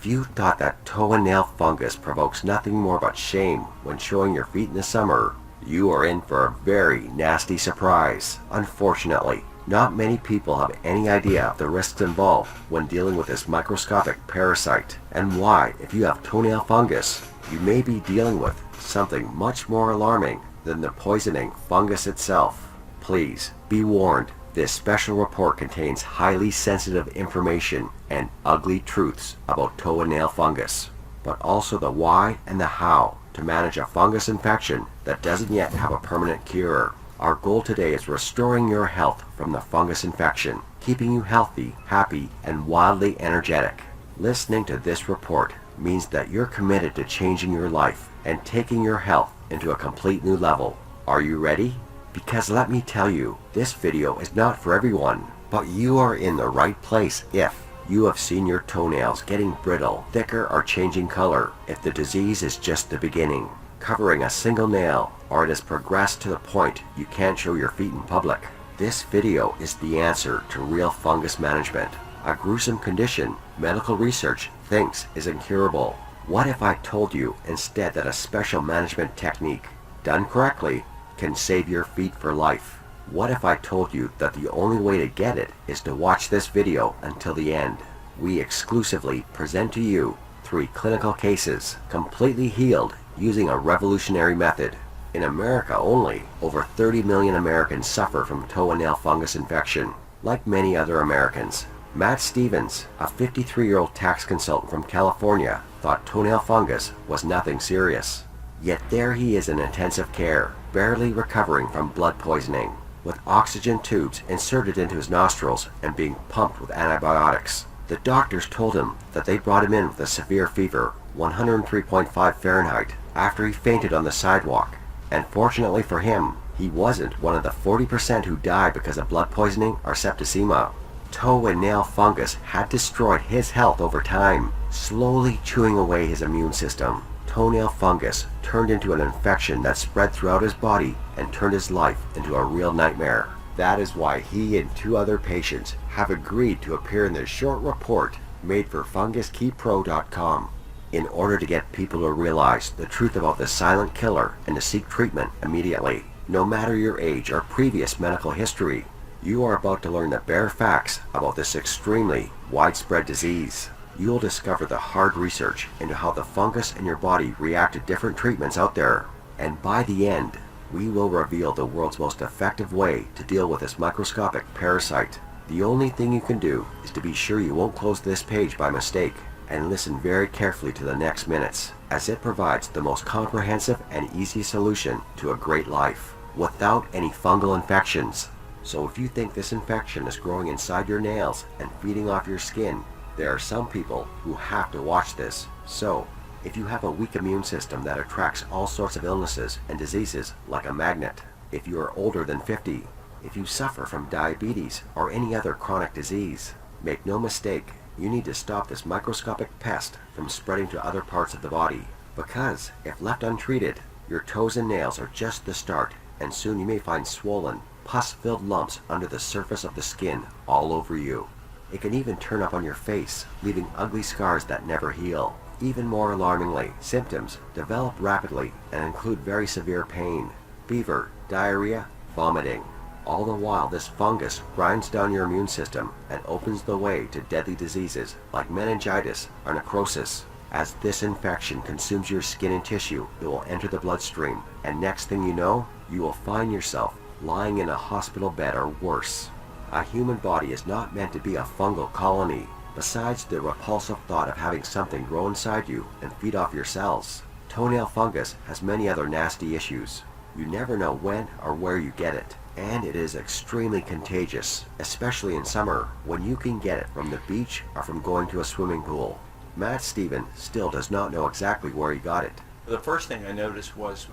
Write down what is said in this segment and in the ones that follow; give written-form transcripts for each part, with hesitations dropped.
If you thought that toenail fungus provokes nothing more but shame when showing your feet in the summer, you are in for a very nasty surprise. Unfortunately, not many people have any idea of the risks involved when dealing with this microscopic parasite, and why, if you have toenail fungus, you may be dealing with something much more alarming than the poisoning fungus itself. Please be warned, this special report contains highly sensitive information and ugly truths about toenail fungus, but also the why and the how to manage a fungus infection that doesn't yet have a permanent cure. Our goal today is restoring your health from the fungus infection, keeping you healthy, happy, and wildly energetic. Listening to this report means that you're committed to changing your life and taking your health into a complete new level. Are you ready? Because let me tell you, this video is not for everyone, but you are in the right place if you have seen your toenails getting brittle, thicker, or changing color, if the disease is just the beginning, covering a single nail, or it has progressed to the point you can't show your feet in public. This video is the answer to real fungus management, a gruesome condition medical research thinks is incurable. What if I told you instead that a special management technique, done correctly, can save your feet for life? What if I told you that the only way to get it is to watch this video until the end? We exclusively present to you 3 clinical cases, completely healed using a revolutionary method. In America only, over 30 million Americans suffer from toenail fungus infection. Like many other Americans, Matt Stevens, a 53-year-old tax consultant from California, thought toenail fungus was nothing serious. Yet there he is in intensive care, barely recovering from blood poisoning, with oxygen tubes inserted into his nostrils and being pumped with antibiotics. The doctors told him that they brought him in with a severe fever, 103.5 Fahrenheit, after he fainted on the sidewalk. And fortunately for him, he wasn't one of the 40% who died because of blood poisoning or septicemia. Toenail fungus had destroyed his health over time, slowly chewing away his immune system. Toenail fungus turned into an infection that spread throughout his body and turned his life into a real nightmare. That is why he and 2 other patients have agreed to appear in this short report made for funguskeypro.com in order to get people to realize the truth about the silent killer and to seek treatment immediately. No matter your age or previous medical history, you are about to learn the bare facts about this extremely widespread disease. You will discover the hard research into how the fungus in your body react to different treatments out there. And by the end, we will reveal the world's most effective way to deal with this microscopic parasite. The only thing you can do is to be sure you won't close this page by mistake, and listen very carefully to the next minutes, as it provides the most comprehensive and easy solution to a great life, without any fungal infections. So if you think this infection is growing inside your nails and feeding off your skin, there are some people who have to watch this. So, if you have a weak immune system that attracts all sorts of illnesses and diseases like a magnet, if you are older than 50, if you suffer from diabetes or any other chronic disease, make no mistake, you need to stop this microscopic pest from spreading to other parts of the body. Because, if left untreated, your toes and nails are just the start, and soon you may find swollen, pus-filled lumps under the surface of the skin all over you. It can even turn up on your face, leaving ugly scars that never heal. Even more alarmingly, symptoms develop rapidly and include very severe pain, fever, diarrhea, vomiting. All the while, this fungus grinds down your immune system and opens the way to deadly diseases like meningitis or necrosis. As this infection consumes your skin and tissue, it will enter the bloodstream, and next thing you know, you will find yourself lying in a hospital bed or worse. A human body is not meant to be a fungal colony. Besides the repulsive thought of having something grow inside you and feed off your cells, toenail fungus has many other nasty issues. You never know when or where you get it, and it is extremely contagious, especially in summer when you can get it from the beach or from going to a swimming pool. Matt Stevens still does not know exactly where he got it. The first thing I noticed was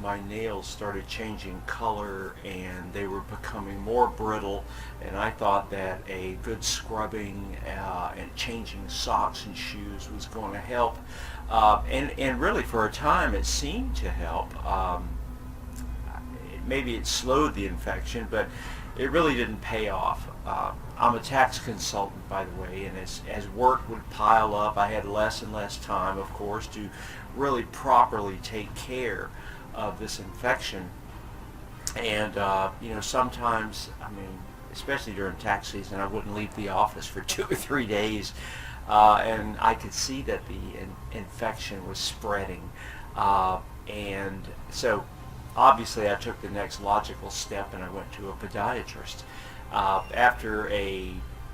my nails started changing color and they were becoming more brittle, and I thought that a good scrubbing and changing socks and shoes was going to help. And really for a time it seemed to help. Maybe it slowed the infection, but it really didn't pay off. I'm a tax consultant, by the way, and as work would pile up, I had less and less time, of course, to really properly take care of this infection. And sometimes, I mean, especially during tax season, I wouldn't leave the office for 2 or 3 days, and I could see that the infection was spreading. And so obviously I took the next logical step and I went to a podiatrist. After a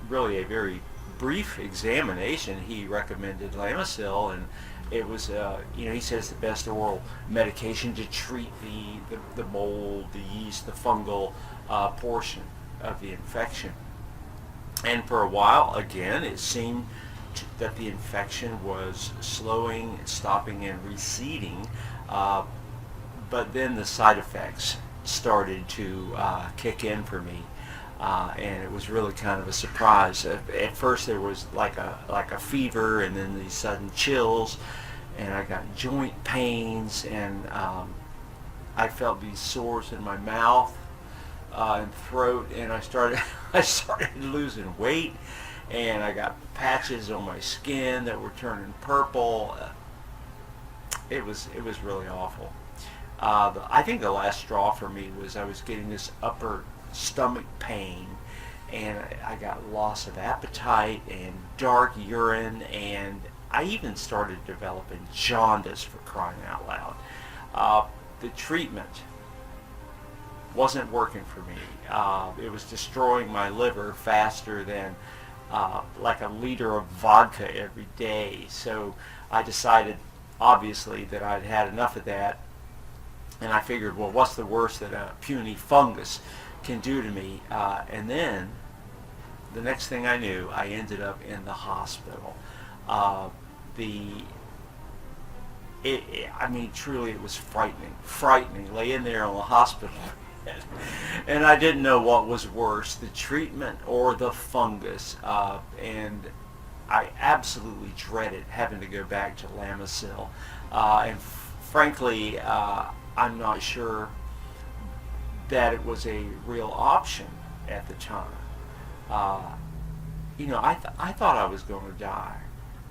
very brief examination, he recommended Lamisil, and it was, he said it's the best oral medication to treat the mold, the yeast, the fungal portion of the infection. And for a while, again, it seemed that the infection was slowing, stopping, and receding. But then the side effects started to kick in for me, and it was really kind of a surprise. At first, there was like a fever, and then these sudden chills, and I got joint pains, and I felt these sores in my mouth and throat, and I started losing weight, and I got patches on my skin that were turning purple. It was really awful. I think the last straw for me was I was getting this upper stomach pain, and I got loss of appetite and dark urine, and I even started developing jaundice, for crying out loud. The treatment wasn't working for me. It was destroying my liver faster than like a liter of vodka every day. So I decided, obviously, that I'd had enough of that, and I figured, well, what's the worst that a puny fungus can do to me? And then the next thing I knew, I ended up in the hospital. Truly, it was frightening, laying there on the hospital bed. And I didn't know what was worse, the treatment or the fungus. And I absolutely dreaded having to go back to Lamisil. And frankly, I'm not sure that it was a real option at the time. I thought I was going to die.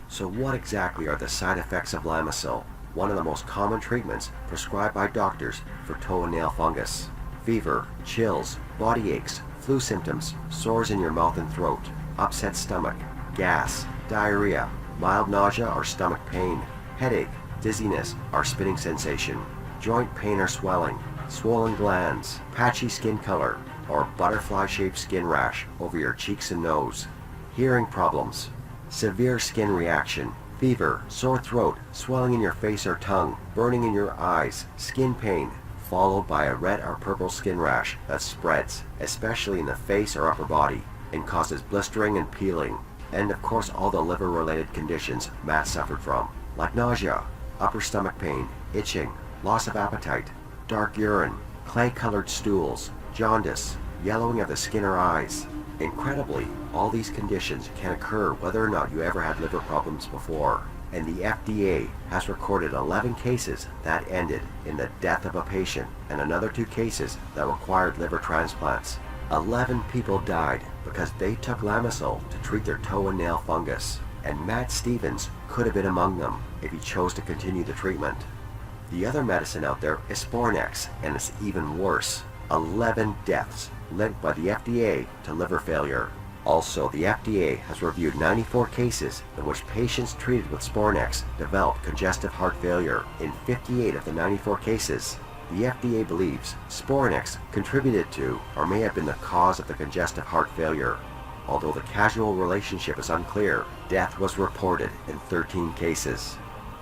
So what exactly are the side effects of Lamisil, one of the most common treatments prescribed by doctors for toenail fungus? Fever, chills, body aches, flu symptoms, sores in your mouth and throat, upset stomach, gas, diarrhea, mild nausea or stomach pain, headache, dizziness or spinning sensation, joint pain or swelling, swollen glands, patchy skin color, or butterfly-shaped skin rash over your cheeks and nose, hearing problems, severe skin reaction, fever, sore throat, swelling in your face or tongue, burning in your eyes, skin pain, followed by a red or purple skin rash that spreads, especially in the face or upper body, and causes blistering and peeling, and of course all the liver-related conditions Matt suffered from, like nausea, upper stomach pain, itching, loss of appetite, dark urine, clay-colored stools, jaundice, yellowing of the skin or eyes. Incredibly, all these conditions can occur whether or not you ever had liver problems before, and the FDA has recorded 11 cases that ended in the death of a patient and another 2 cases that required liver transplants. 11 people died because they took Lamisil to treat their toe and nail fungus, and Matt Stevens could have been among them if he chose to continue the treatment. The other medicine out there is Spornex, and it's even worse. 11 deaths linked by the FDA to liver failure. Also, the FDA has reviewed 94 cases in which patients treated with Spornex developed congestive heart failure. In 58 of the 94 cases, the FDA believes Spornex contributed to or may have been the cause of the congestive heart failure. Although the causal relationship is unclear, death was reported in 13 cases.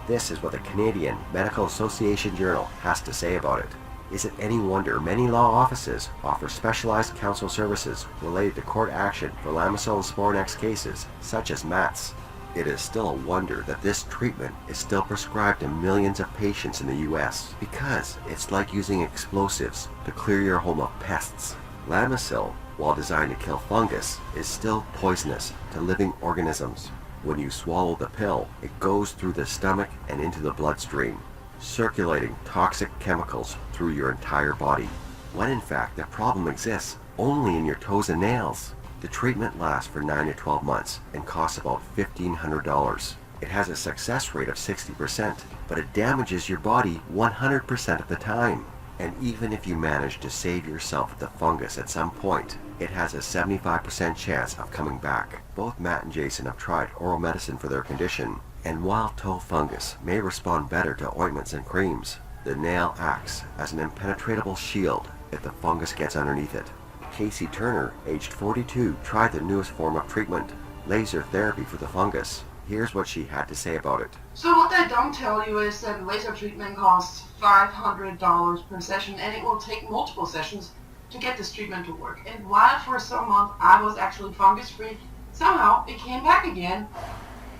This is what the Canadian Medical Association Journal has to say about it. Is it any wonder many law offices offer specialized counsel services related to court action for Lamisil and Spornex cases, such as Matt's? It is still a wonder that this treatment is still prescribed to millions of patients in the US, because it's like using explosives to clear your home of pests. Lamisil, while designed to kill fungus, is still poisonous to living organisms. When you swallow the pill, it goes through the stomach and into the bloodstream, circulating toxic chemicals through your entire body. When in fact the problem exists only in your toes and nails. The treatment lasts for 9 to 12 months and costs about $1,500. It has a success rate of 60%, but it damages your body 100% of the time. And even if you manage to save yourself the fungus at some point, it has a 75% chance of coming back. Both Matt and Jason have tried oral medicine for their condition, and while toe fungus may respond better to ointments and creams, the nail acts as an impenetrable shield if the fungus gets underneath it. Casey Turner, aged 42, tried the newest form of treatment, laser therapy for the fungus. Here's what she had to say about it. So what they don't tell you is that laser treatment costs $500 per session, and it will take multiple sessions to get this treatment to work. And while for some month I was actually fungus free, somehow it came back again.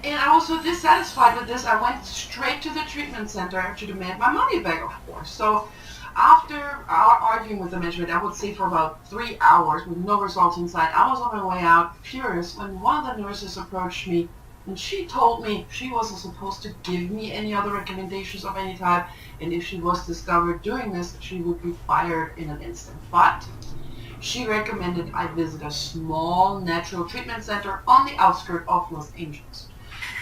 And I was so dissatisfied with this, I went straight to the treatment center to demand my money back, of course. So after arguing with the management, I would say for about 3 hours with no results in sight, I was on my way out, furious, when one of the nurses approached me, and she told me she wasn't supposed to give me any other recommendations of any type, and if she was discovered doing this, she would be fired in an instant. But she recommended I visit a small natural treatment center on the outskirts of Los Angeles.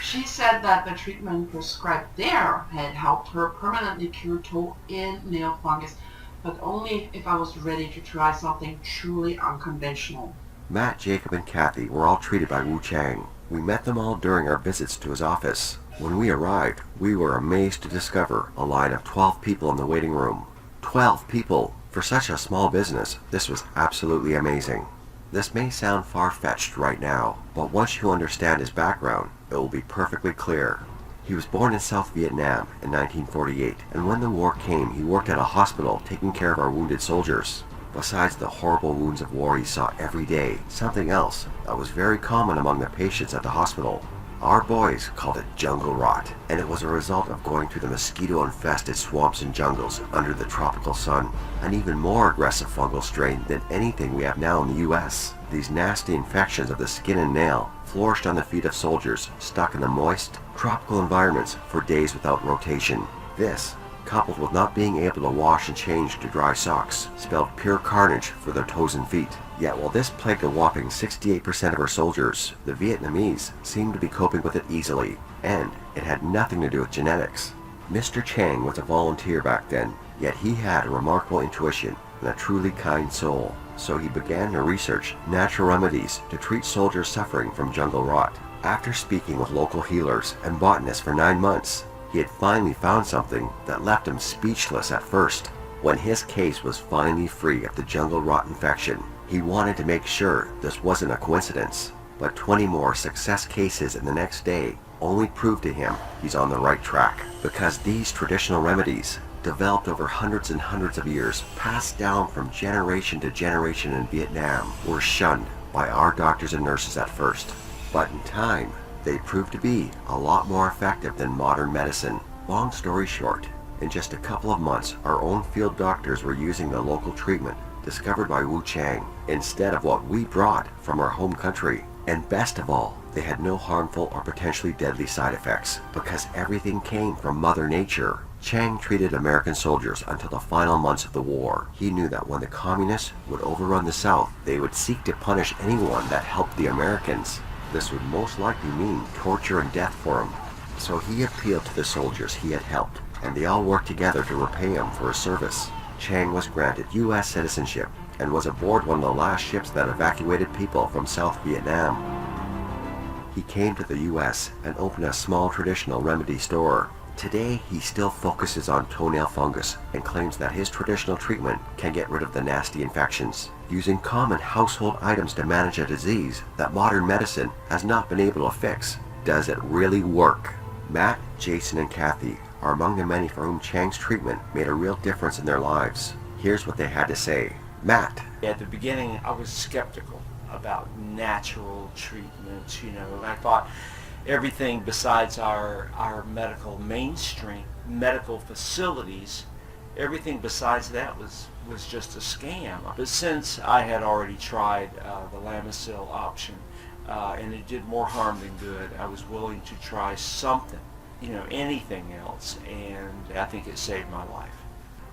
She said that the treatment prescribed there had helped her permanently cure toe and nail fungus, but only if I was ready to try something truly unconventional. Matt, Jacob, and Kathy were all treated by Wu Chang. We met them all during our visits to his office. When we arrived, we were amazed to discover a line of 12 people in the waiting room. 12 people! For such a small business, this was absolutely amazing. This may sound far-fetched right now, but once you understand his background, it will be perfectly clear. He was born in South Vietnam in 1948, and when the war came, he worked at a hospital taking care of our wounded soldiers. Besides the horrible wounds of war he saw every day, something else that was very common among the patients at the hospital. Our boys called it jungle rot, and it was a result of going through the mosquito-infested swamps and jungles under the tropical sun, an even more aggressive fungal strain than anything we have now in the US. These nasty infections of the skin and nail flourished on the feet of soldiers stuck in the moist, tropical environments for days without rotation. This, coupled with not being able to wash and change to dry socks, spelled pure carnage for their toes and feet. Yet while this plagued a whopping 68% of our soldiers, the Vietnamese seemed to be coping with it easily, and it had nothing to do with genetics. Mr. Chang was a volunteer back then, yet he had a remarkable intuition and a truly kind soul, so he began to research natural remedies to treat soldiers suffering from jungle rot. After speaking with local healers and botanists for 9 months, he had finally found something that left him speechless at first. When his case was finally free of the jungle rot infection, he wanted to make sure this wasn't a coincidence, but 20 more success cases in the next day only proved to him he's on the right track, because these traditional remedies, developed over hundreds and hundreds of years, passed down from generation to generation in Vietnam, were shunned by our doctors and nurses at first. But in time, they proved to be a lot more effective than modern medicine. Long story short, in just a couple of months, our own field doctors were using the local treatment discovered by Wu Chang instead of what we brought from our home country. And best of all, they had no harmful or potentially deadly side effects because everything came from Mother Nature. Chang treated American soldiers until the final months of the war. He knew that when the communists would overrun the South, they would seek to punish anyone that helped the Americans. This would most likely mean torture and death for him. So he appealed to the soldiers he had helped, and they all worked together to repay him for his service. Chang was granted U.S. citizenship and was aboard one of the last ships that evacuated people from South Vietnam. He came to the U.S. and opened a small traditional remedy store. Today, he still focuses on toenail fungus and claims that his traditional treatment can get rid of the nasty infections, using common household items to manage a disease that modern medicine has not been able to fix. Does it really work? Matt, Jason, and Kathy are among the many for whom Chang's treatment made a real difference in their lives. Here's what they had to say. Matt. At the beginning, I was skeptical about natural treatments. I thought everything besides our medical mainstream medical facilities, everything besides that was just a scam. But since I had already tried the Lamisil option, and it did more harm than good, I was willing to try something, anything else, and I think it saved my life.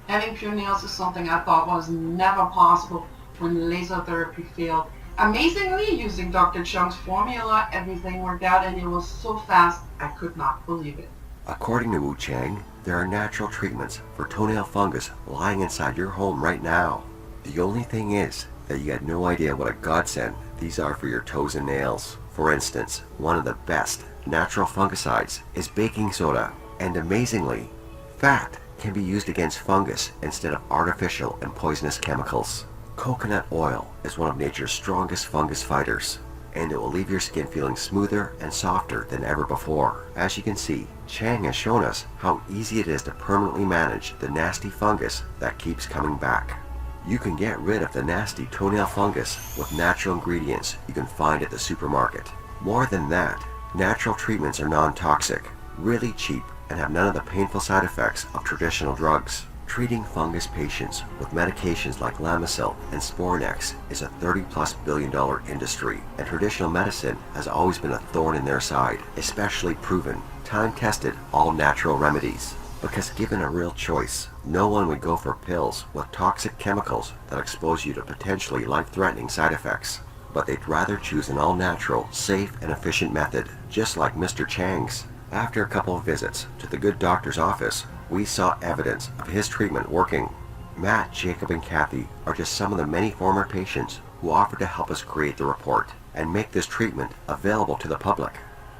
Having pure nails is something I thought was never possible when laser therapy failed. Amazingly, using Dr. Chung's formula, everything worked out and it was so fast, I could not believe it. According to Wu Chang, there are natural treatments for toenail fungus lying inside your home right now. The only thing is that you had no idea what a godsend these are for your toes and nails. For instance, one of the best natural fungicides is baking soda, and amazingly, fat can be used against fungus instead of artificial and poisonous chemicals. Coconut oil is one of nature's strongest fungus fighters, and it will leave your skin feeling smoother and softer than ever before. As you can see, Chang has shown us how easy it is to permanently manage the nasty fungus that keeps coming back. You can get rid of the nasty toenail fungus with natural ingredients you can find at the supermarket. More than that, natural treatments are non-toxic, really cheap, and have none of the painful side effects of traditional drugs. Treating fungus patients with medications like Lamisil and Spornex is a $30+ billion industry, and traditional medicine has always been a thorn in their side, especially proven, time-tested, all-natural remedies. Because given a real choice, no one would go for pills with toxic chemicals that expose you to potentially life-threatening side effects. But they'd rather choose an all-natural, safe, and efficient method, just like Mr. Chang's. After a couple of visits to the good doctor's office, we saw evidence of his treatment working. Matt, Jacob, and Kathy are just some of the many former patients who offered to help us create the report and make this treatment available to the public.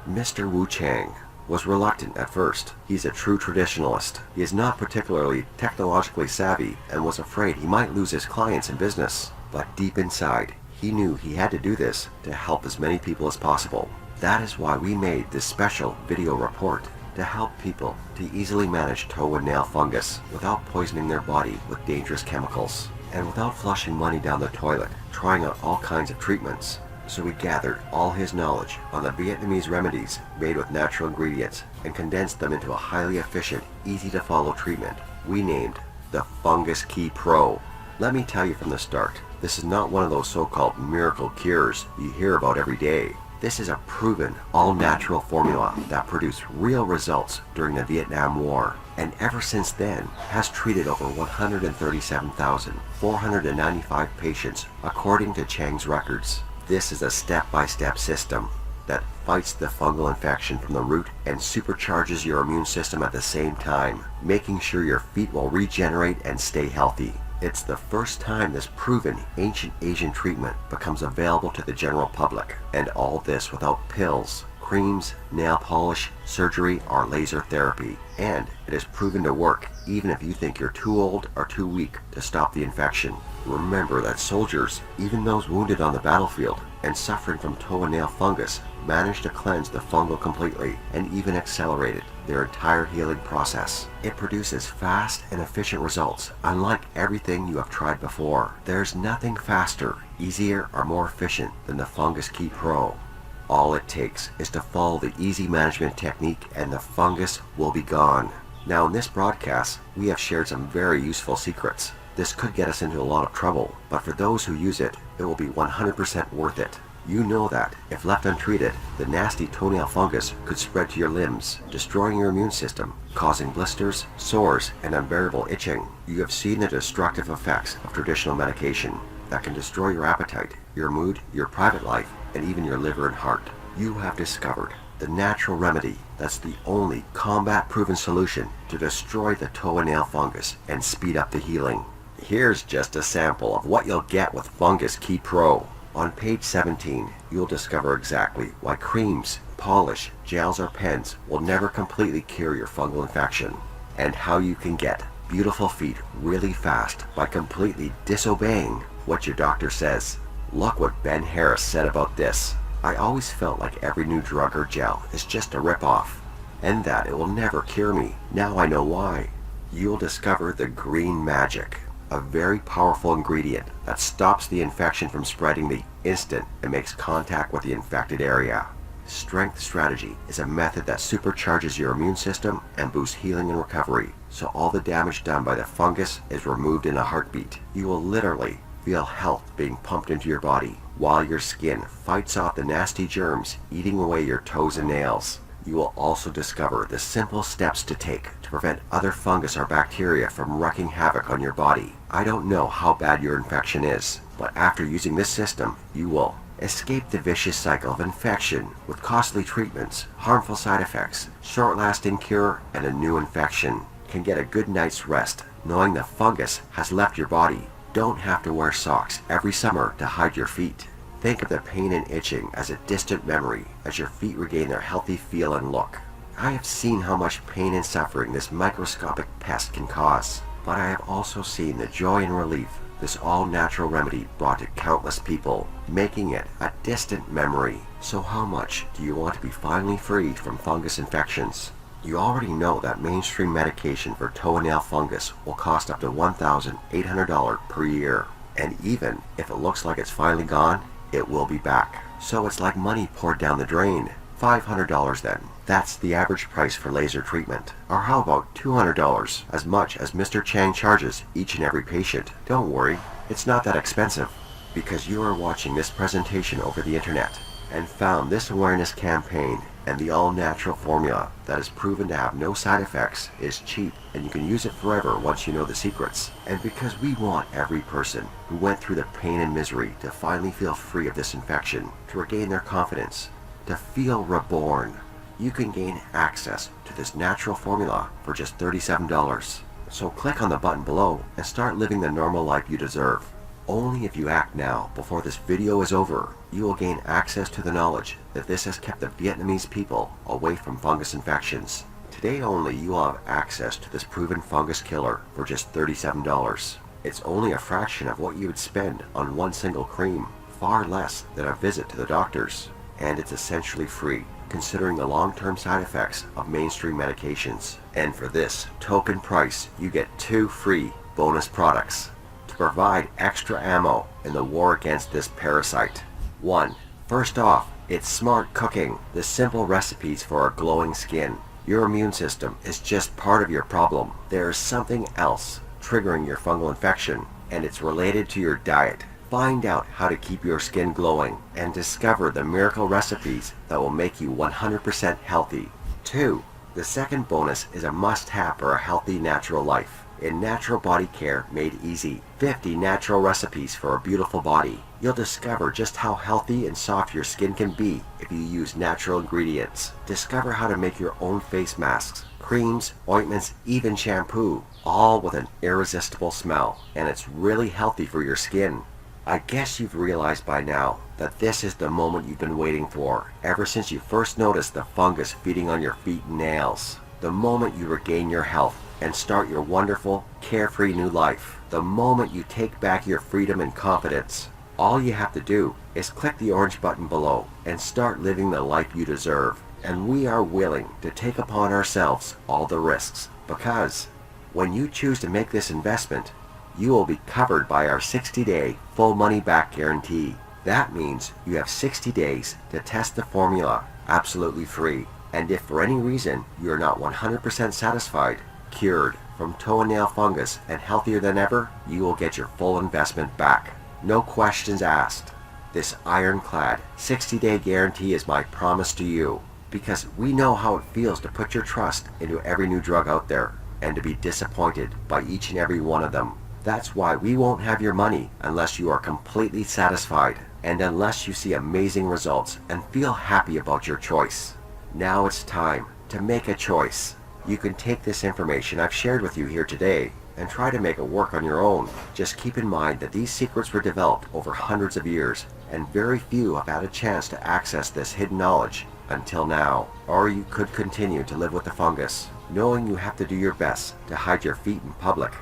Mr. Wu Chang was reluctant at first. He's a true traditionalist. He is not particularly technologically savvy and was afraid he might lose his clients and business. But deep inside, he knew he had to do this to help as many people as possible. That is why we made this special video report, to help people to easily manage toe and nail fungus without poisoning their body with dangerous chemicals and without flushing money down the toilet trying out all kinds of treatments. So we gathered all his knowledge on the Vietnamese remedies made with natural ingredients and condensed them into a highly efficient, easy to follow treatment we named the Fungus Key PRO. Let me tell you from the start, this is not one of those so-called miracle cures you hear about every day. This is a proven, all-natural formula that produced real results during the Vietnam War, and ever since then has treated over 137,495 patients according to Chang's records. This is a step-by-step system that fights the fungal infection from the root and supercharges your immune system at the same time, making sure your feet will regenerate and stay healthy. It's the first time this proven ancient Asian treatment becomes available to the general public, and all this without pills, creams, nail polish, surgery, or laser therapy. And it is proven to work even if you think you're too old or too weak to stop the infection. Remember that soldiers, even those wounded on the battlefield and suffering from toe and nail fungus, managed to cleanse the fungal completely and even accelerated their entire healing process. It produces fast and efficient results, unlike everything you have tried before. There's nothing faster, easier, or more efficient than the Fungus Key PRO. All it takes is to follow the easy management technique and the fungus will be gone. Now in this broadcast, we have shared some very useful secrets. This could get us into a lot of trouble, but for those who use it, it will be 100% worth it. You know that, if left untreated, the nasty toenail fungus could spread to your limbs, destroying your immune system, causing blisters, sores, and unbearable itching. You have seen the destructive effects of traditional medication that can destroy your appetite, your mood, your private life, and even your liver and heart. You have discovered the natural remedy that's the only combat-proven solution to destroy the toe and nail fungus and speed up the healing. Here's just a sample of what you'll get with Fungus Key PRO. On page 17, you'll discover exactly why creams, polish, gels, or pens will never completely cure your fungal infection, and how you can get beautiful feet really fast by completely disobeying what your doctor says. Look what Ben Harris said about this. I always felt like every new drug or gel is just a rip-off, and that it will never cure me. Now I know why. You'll discover the green magic, a very powerful ingredient that stops the infection from spreading the instant it makes contact with the infected area. Strength strategy is a method that supercharges your immune system and boosts healing and recovery, so all the damage done by the fungus is removed in a heartbeat. You will literally feel health being pumped into your body while your skin fights off the nasty germs eating away your toes and nails. You will also discover the simple steps to take to prevent other fungus or bacteria from wreaking havoc on your body. I don't know how bad your infection is, But after using this system, you will escape the vicious cycle of infection with costly treatments, harmful side effects, short-lasting cure, and a new infection. Can get a good night's rest knowing the fungus has left your body. Don't have to wear socks every summer to hide your feet. Think of the pain and itching as a distant memory as your feet regain their healthy feel and look. I have seen how much pain and suffering this microscopic pest can cause, but I have also seen the joy and relief this all-natural remedy brought to countless people, making it a distant memory. So how much do you want to be finally freed from fungus infections? You already know that mainstream medication for toenail fungus will cost up to $1,800 per year. And even if it looks like it's finally gone, it will be back. So it's like money poured down the drain. $500 then. That's the average price for laser treatment. Or how about $200, as much as Mr. Chang charges each and every patient? Don't worry, it's not that expensive, because you are watching this presentation over the internet and found this awareness campaign, and the all-natural formula that is proven to have no side effects is cheap, and you can use it forever once you know the secrets. And because we want every person who went through the pain and misery to finally feel free of this infection, to regain their confidence, to feel reborn, you can gain access to this natural formula for just $37. So click on the button below and start living the normal life you deserve. Only if you act now before this video is over, you will gain access to the knowledge that this has kept the Vietnamese people away from fungus infections. Today only you will have access to this proven fungus killer for just $37. It's only a fraction of what you would spend on one single cream, far less than a visit to the doctors. And it's essentially free, considering the long-term side effects of mainstream medications. And for this token price, you get 2 free bonus products to provide extra ammo in the war against this parasite. 1. First off, it's smart cooking, the simple recipes for a glowing skin. Your immune system is just part of your problem. There is something else triggering your fungal infection, and it's related to your diet. Find out how to keep your skin glowing and discover the miracle recipes that will make you 100% healthy. 2. The second bonus is a must-have for a healthy natural life. In Natural Body Care Made Easy, 50 natural recipes for a beautiful body. You'll discover just how healthy and soft your skin can be if you use natural ingredients. Discover how to make your own face masks, creams, ointments, even shampoo, all with an irresistible smell, and it's really healthy for your skin. I guess you've realized by now that this is the moment you've been waiting for, ever since you first noticed the fungus feeding on your feet and nails. The moment you regain your health and start your wonderful, carefree new life. The moment you take back your freedom and confidence. All you have to do is click the orange button below and start living the life you deserve. And we are willing to take upon ourselves all the risks, because when you choose to make this investment, you will be covered by our 60-day full money-back guarantee. That means you have 60 days to test the formula absolutely free. And if for any reason you are not 100% satisfied, cured from toenail fungus and healthier than ever, you will get your full investment back. No questions asked. This ironclad 60-day guarantee is my promise to you, because we know how it feels to put your trust into every new drug out there and to be disappointed by each and every one of them. That's why we won't have your money unless you are completely satisfied and unless you see amazing results and feel happy about your choice. Now it's time to make a choice. You can take this information I've shared with you here today and try to make it work on your own. Just keep in mind that these secrets were developed over hundreds of years, and very few have had a chance to access this hidden knowledge until now. Or you could continue to live with the fungus, knowing you have to do your best to hide your feet in public.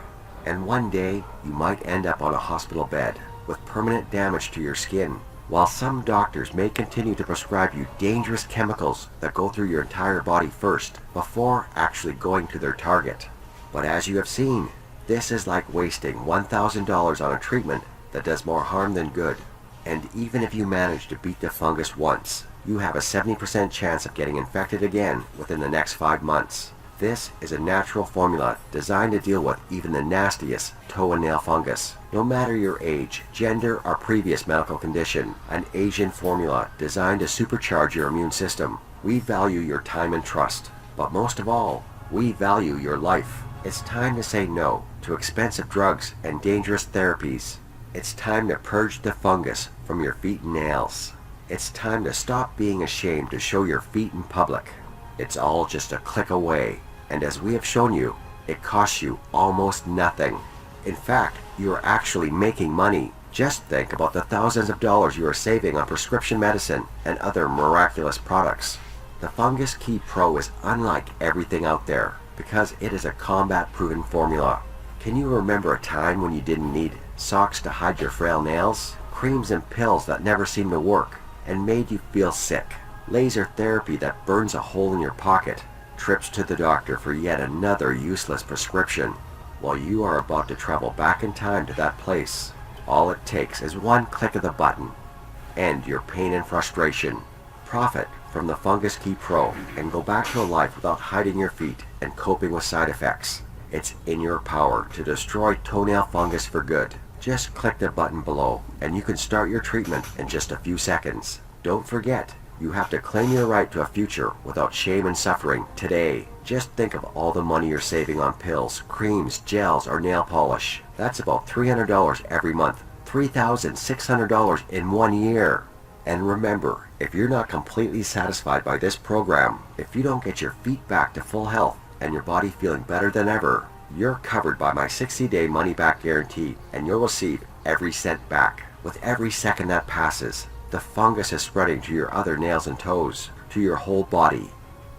And one day, you might end up on a hospital bed with permanent damage to your skin, while some doctors may continue to prescribe you dangerous chemicals that go through your entire body first, before actually going to their target. But as you have seen, this is like wasting $1,000 on a treatment that does more harm than good. And even if you manage to beat the fungus once, you have a 70% chance of getting infected again within the next 5 months. This is a natural formula designed to deal with even the nastiest toenail fungus. No matter your age, gender, or previous medical condition, an Asian formula designed to supercharge your immune system. We value your time and trust, but most of all, we value your life. It's time to say no to expensive drugs and dangerous therapies. It's time to purge the fungus from your feet and nails. It's time to stop being ashamed to show your feet in public. It's all just a click away, and as we have shown you, it costs you almost nothing. In fact, you are actually making money. Just think about the thousands of dollars you are saving on prescription medicine and other miraculous products. The Fungus Key PRO is unlike everything out there because it is a combat-proven formula. Can you remember a time when you didn't need socks to hide your frail nails, creams and pills that never seemed to work and made you feel sick, laser therapy that burns a hole in your pocket, trips to the doctor for yet another useless prescription? Well, you are about to travel back in time to that place. All it takes is one click of the button. End your pain and frustration. Profit from the Fungus Key PRO and go back to a life without hiding your feet and coping with side effects. It's in your power to destroy toenail fungus for good. Just click the button below and you can start your treatment in just a few seconds. Don't forget, you have to claim your right to a future without shame and suffering today. Just think of all the money you're saving on pills, creams, gels, or nail polish. That's about $300 every month. $3,600 in 1 year. And remember, if you're not completely satisfied by this program, if you don't get your feet back to full health and your body feeling better than ever, you're covered by my 60-day money-back guarantee and you'll receive every cent back. With every second that passes, the fungus is spreading to your other nails and toes, to your whole body.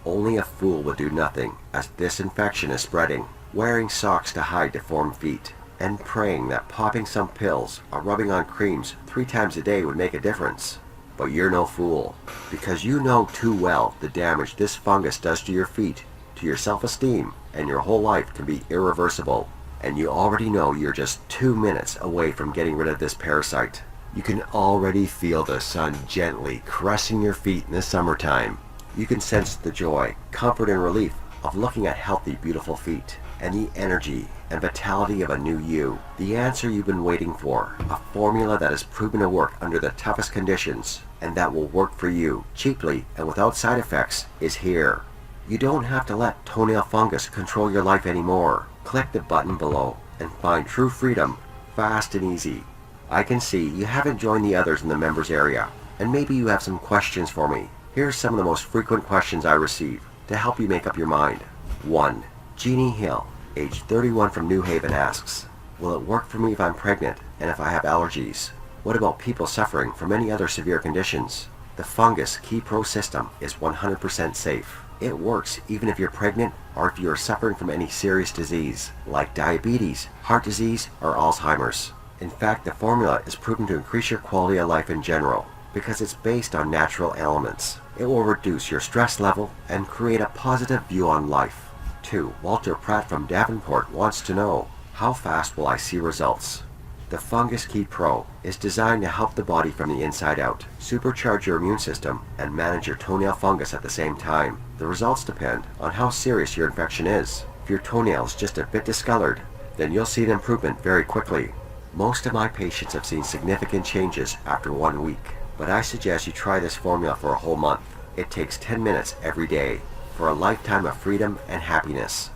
Only a fool would do nothing as this infection is spreading, wearing socks to hide deformed feet, and praying that popping some pills or rubbing on creams 3 times a day would make a difference. But you're no fool, because you know too well the damage this fungus does to your feet, to your self-esteem, and your whole life can be irreversible. And you already know you're just 2 minutes away from getting rid of this parasite. You can already feel the sun gently caressing your feet in the summertime. You can sense the joy, comfort, and relief of looking at healthy, beautiful feet, and the energy and vitality of a new you. The answer you've been waiting for, a formula that has proven to work under the toughest conditions, and that will work for you, cheaply and without side effects, is here. You don't have to let toenail fungus control your life anymore. Click the button below and find true freedom, fast and easy. I can see you haven't joined the others in the members area, and maybe you have some questions for me. Here's some of the most frequent questions I receive to help you make up your mind. 1. Jeannie Hill, age 31 from New Haven asks, will it work for me if I'm pregnant and if I have allergies? What about people suffering from any other severe conditions? The Fungus Key PRO system is 100% safe. It works even if you're pregnant or if you are suffering from any serious disease, like diabetes, heart disease, or Alzheimer's. In fact, the formula is proven to increase your quality of life in general because it's based on natural elements. It will reduce your stress level and create a positive view on life. 2. Walter Pratt from Davenport wants to know, how fast will I see results? The Fungus Key PRO is designed to help the body from the inside out, supercharge your immune system, and manage your toenail fungus at the same time. The results depend on how serious your infection is. If your toenail is just a bit discolored, then you'll see an improvement very quickly. Most of my patients have seen significant changes after 1 week, but I suggest you try this formula for a whole month. It takes 10 minutes every day for a lifetime of freedom and happiness.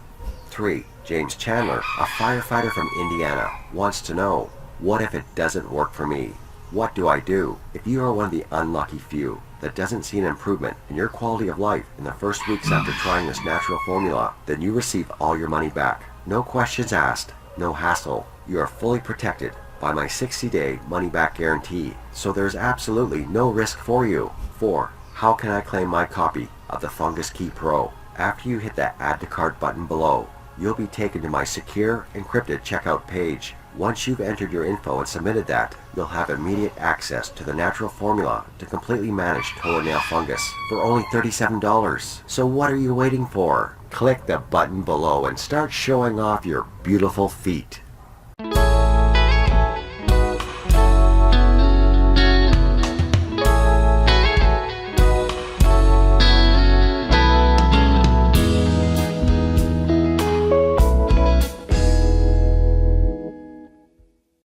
3. James Chandler, a firefighter from Indiana, wants to know, what if it doesn't work for me? What do I do? If you are one of the unlucky few that doesn't see an improvement in your quality of life in the first weeks after trying this natural formula, then you receive all your money back. No questions asked, no hassle. You are fully protected by my 60-day money-back guarantee, so there's absolutely no risk for you. 4. How can I claim my copy of the Fungus Key PRO? After you hit the Add to Cart button below, you'll be taken to my secure, encrypted checkout page. Once you've entered your info and submitted that, you'll have immediate access to the natural formula to completely manage toenail fungus for only $37. So what are you waiting for? Click the button below and start showing off your beautiful feet.